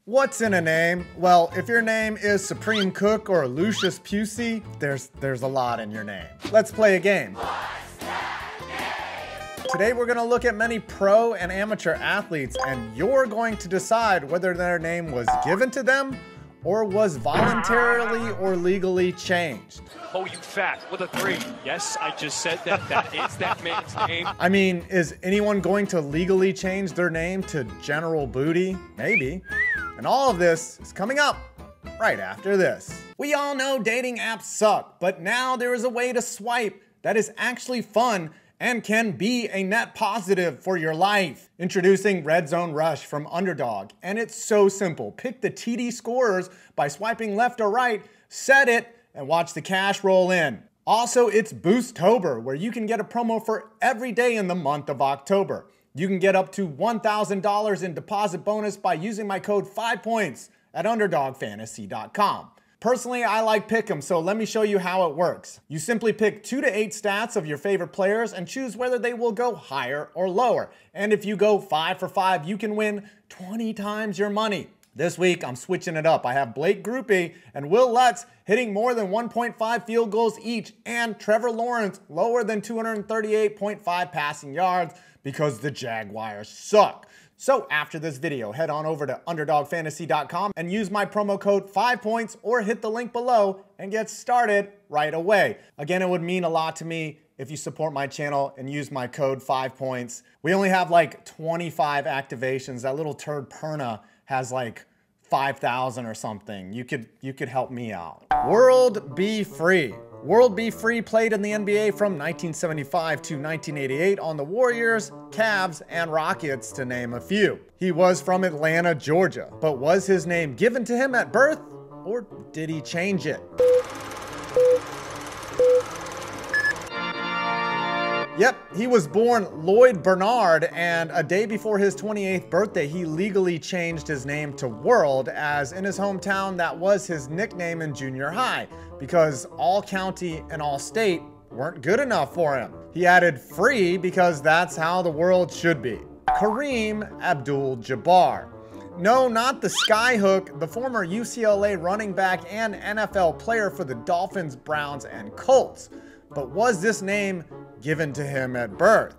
What's in a name? Well, if your name is Supreme Cook or Lucius Pusey, there's a lot in your name. Let's play a game. Today we're gonna look at many pro and amateur athletes, and you're going to decide whether their name was given to them or was voluntarily or legally changed. Hoyou Fat with a 3. Yes, I just said that. That is that man's name. I mean, is anyone going to legally change their name to General Booty? Maybe. And all of this is coming up right after this. We all know dating apps suck, but now there is a way to swipe that is actually fun and can be a net positive for your life. Introducing Red Zone Rush from Underdog, and it's so simple. Pick the TD scorers by swiping left or right, set it, and watch the cash roll in. Also, it's Boosttober, where you can get a promo for every day in the month of October. You can get up to $1,000 in deposit bonus by using my code 5points at UnderdogFantasy.com. Personally, I like Pick'em, so let me show you how it works. You simply pick 2 to 8 stats of your favorite players and choose whether they will go higher or lower. And if you go 5 for 5, you can win 20 times your money. This week, I'm switching it up. I have Blake Groupie and Will Lutz hitting more than 1.5 field goals each, and Trevor Lawrence lower than 238.5 passing yards because the Jaguars suck. So after this video, head on over to UnderdogFantasy.com and use my promo code 5points or hit the link below and get started right away. Again, it would mean a lot to me if you support my channel and use my code 5points. We only have like 25 activations. That little turd Perna has like 5,000 or something. You could help me out. World Be Free. World Be Free played in the NBA from 1975 to 1988 on the Warriors, Cavs, and Rockets, to name a few. He was from Atlanta, Georgia, but was his name given to him at birth, or did he change it? Yep, he was born Lloyd Bernard, and a day before his 28th birthday, he legally changed his name to World, as in his hometown, that was his nickname in junior high, because all county and all state weren't good enough for him. He added free because that's how the world should be. Kareem Abdul-Jabbar. No, not the Skyhook, the former UCLA running back and NFL player for the Dolphins, Browns, and Colts. But was this name given to him at birth?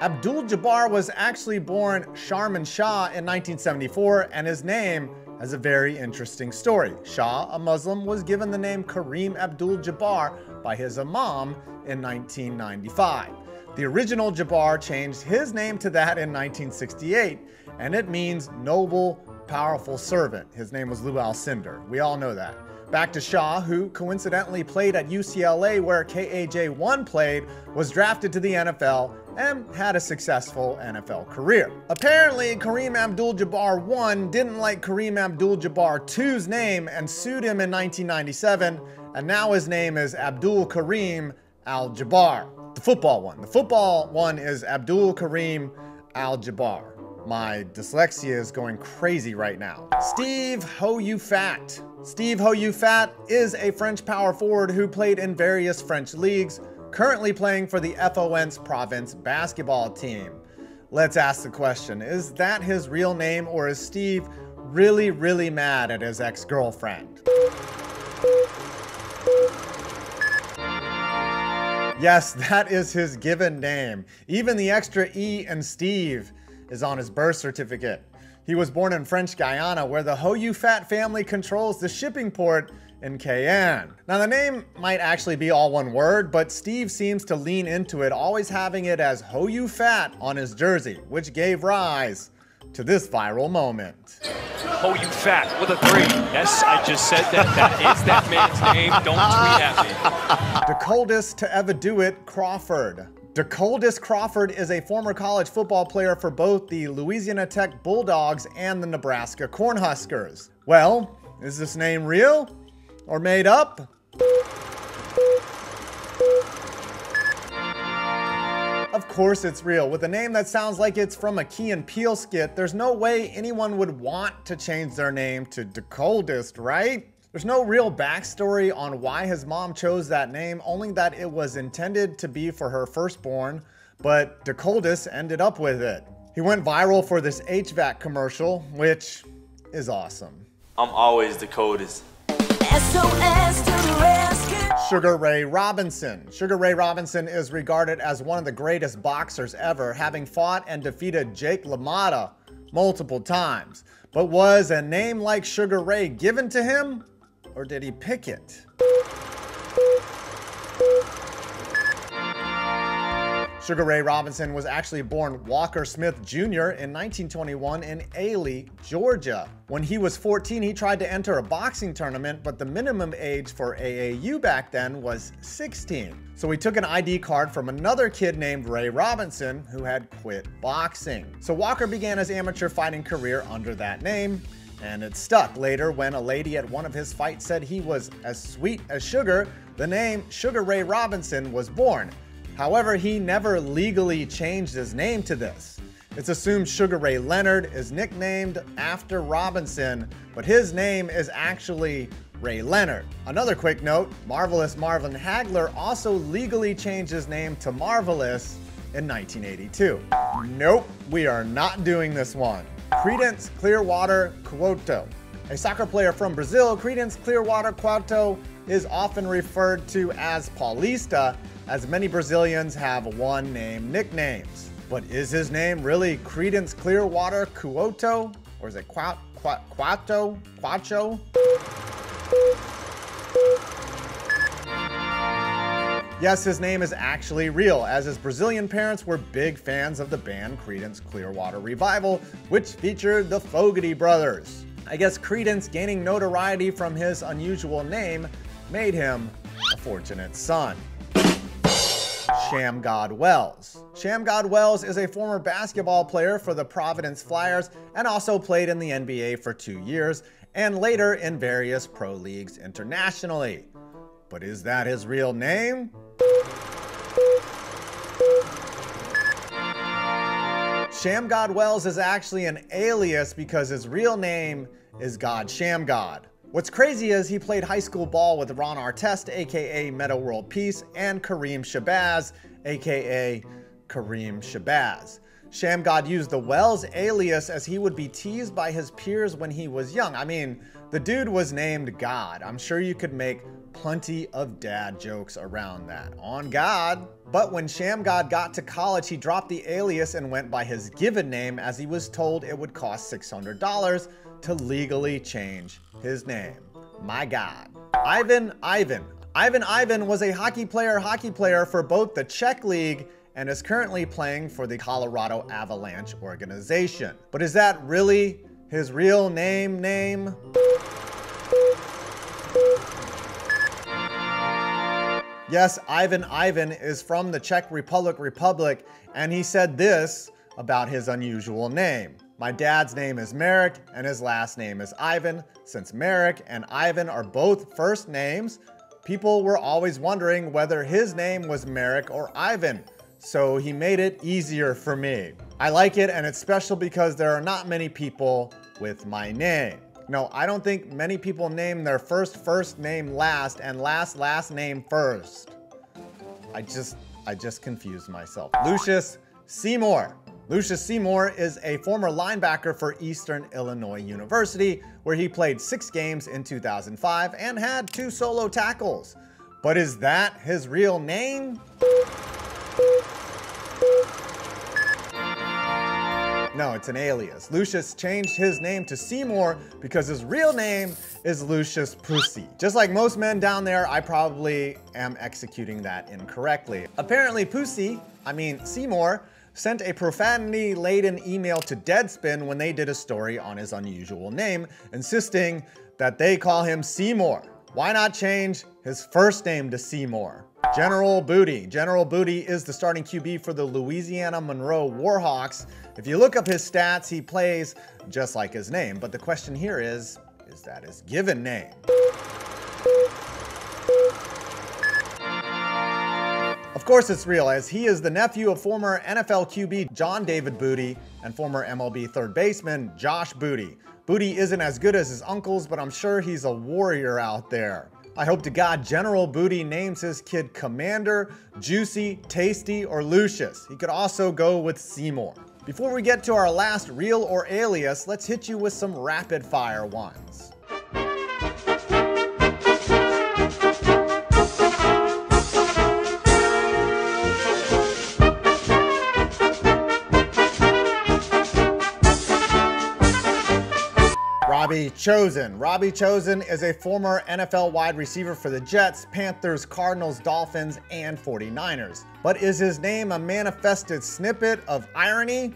Abdul-Jabbar was actually born Sharman Shah in 1974, and his name has a very interesting story. Shah, a Muslim, was given the name Kareem Abdul-Jabbar by his imam in 1995. The original Jabbar changed his name to that in 1968, and it means noble, powerful servant. His name was Lou Alcindor. We all know that. Back to Shah, who coincidentally played at UCLA where KAJ1 played, was drafted to the NFL and had a successful NFL career. Apparently, Kareem Abdul-Jabbar 1 didn't like Kareem Abdul-Jabbar 2's name and sued him in 1997, and now his name is Abdul Kareem Al-Jabbar. The football one. The football one is Abdul Kareem Al-Jabbar. My dyslexia is going crazy right now. Steve Hoyou Fat. Steve Hoyou Fat is a French power forward who played in various French leagues, currently playing for the FON's province basketball team. Let's ask the question, is that his real name, or is Steve really mad at his ex-girlfriend? Yes, that is his given name. Even the extra E in Steve is on his birth certificate. He was born in French Guiana, where the Hoyou Fat family controls the shipping port in Cayenne. Now, the name might actually be all one word, but Steve seems to lean into it, always having it as Hoyou Fat on his jersey, which gave rise to this viral moment. Hoyou Fat with a 3. Yes, I just said that. That is that man's name. Don't tweet at me. The coldest to ever do it, Crawford. Deis Crawford is a former college football player for both the Louisiana Tech Bulldogs and the Nebraska Cornhuskers. Well, is this name real or made up? Of course it's real. With a name that sounds like it's from a Key and Peele skit, there's no way anyone would want to change their name to DeColdest, right? There's no real backstory on why his mom chose that name, only that it was intended to be for her firstborn, but DeColdis ended up with it. He went viral for this HVAC commercial, which is awesome. I'm always the coldest. SOS to the rescue. Sugar Ray Robinson. Sugar Ray Robinson is regarded as one of the greatest boxers ever, having fought and defeated Jake LaMotta multiple times. But was a name like Sugar Ray given to him, or did he pick it? Sugar Ray Robinson was actually born Walker Smith Jr. in 1921 in Ailey, Georgia. When he was 14, he tried to enter a boxing tournament, but the minimum age for AAU back then was 16. So he took an ID card from another kid named Ray Robinson who had quit boxing. So Walker began his amateur fighting career under that name, and it stuck. Later, when a lady at one of his fights said he was as sweet as sugar, the name Sugar Ray Robinson was born. However, he never legally changed his name to this. It's assumed Sugar Ray Leonard is nicknamed after Robinson, but his name is actually Ray Leonard. Another quick note, Marvelous Marvin Hagler also legally changed his name to Marvelous in 1982. Nope, we are not doing this one. Credence Clearwater Couto. A soccer player from Brazil, Credence Clearwater Couto is often referred to as Paulista, as many Brazilians have one-name nicknames. But is his name really Credence Clearwater Couto? Or is it Quacho? Yes, his name is actually real, as his Brazilian parents were big fans of the band Creedence Clearwater Revival, which featured the Fogerty Brothers. I guess Creedence gaining notoriety from his unusual name made him a fortunate son. Sham God Wells. Sham God Wells is a former basketball player for the Providence Flyers and also played in the NBA for 2 years and later in various pro leagues internationally. But is that his real name? Sham God Wells is actually an alias because his real name is God Sham God. What's crazy is he played high school ball with Ron Artest, aka Meta World Peace, and Kareem Shabazz, aka Kareem Shabazz. Sham God used the Wells alias as he would be teased by his peers when he was young. I mean, the dude was named God. I'm sure you could make plenty of dad jokes around that. On God. But when Sham God got to college, he dropped the alias and went by his given name as he was told it would cost $600 to legally change his name. My God. Ivan was a hockey player for both the Czech League and is currently playing for the Colorado Avalanche organization. But is that really his real name? Yes, Ivan is from the Czech Republic, and he said this about his unusual name. My dad's name is Merrick, and his last name is Ivan. Since Merrick and Ivan are both first names, people were always wondering whether his name was Merrick or Ivan, so he made it easier for me. I like it, and it's special because there are not many people with my name. No, I don't think many people name their first name last and last name first. I just confused myself. Lucius Seymour. Lucius Seymour is a former linebacker for Eastern Illinois University, where he played 6 games in 2005 and had 2 solo tackles. But is that his real name? No, it's an alias. Lucius changed his name to Seymour because his real name is Lucius Pussy. Just like most men down there, I probably am executing that incorrectly. Apparently Seymour sent a profanity-laden email to Deadspin when they did a story on his unusual name, insisting that they call him Seymour. Why not change his first name to Seymour? General Booty. General Booty is the starting QB for the Louisiana Monroe Warhawks. If you look up his stats, he plays just like his name. But the question here is that his given name? Of course it's real, as he is the nephew of former NFL QB John David Booty and former MLB third baseman Josh Booty. Booty isn't as good as his uncles, but I'm sure he's a warrior out there. I hope to God General Booty names his kid Commander, Juicy, Tasty, or Lucius. He could also go with Seymour. Before we get to our last real or alias, let's hit you with some rapid fire ones. Robbie Chosen. Robbie Chosen is a former NFL wide receiver for the Jets, Panthers, Cardinals, Dolphins, and 49ers. But is his name a manifested snippet of irony?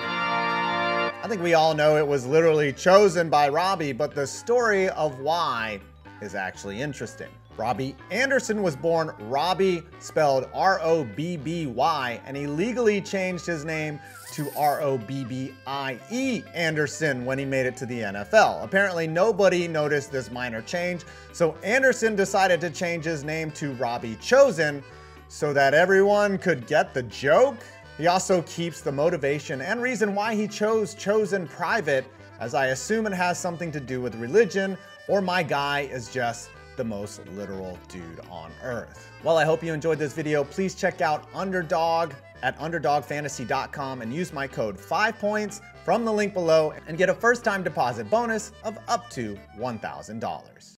I think we all know it was literally chosen by Robbie, but the story of why is actually interesting. Robbie Anderson was born Robbie, spelled R-O-B-B-Y, and he legally changed his name to R-O-B-B-I-E Anderson when he made it to the NFL. Apparently nobody noticed this minor change, so Anderson decided to change his name to Robbie Chosen so that everyone could get the joke. He also keeps the motivation and reason why he chose Chosen private, as I assume it has something to do with religion, or my guy is just the most literal dude on earth. Well, I hope you enjoyed this video. Please check out Underdog at underdogfantasy.com and use my code 5points from the link below and get a first-time deposit bonus of up to $1,000.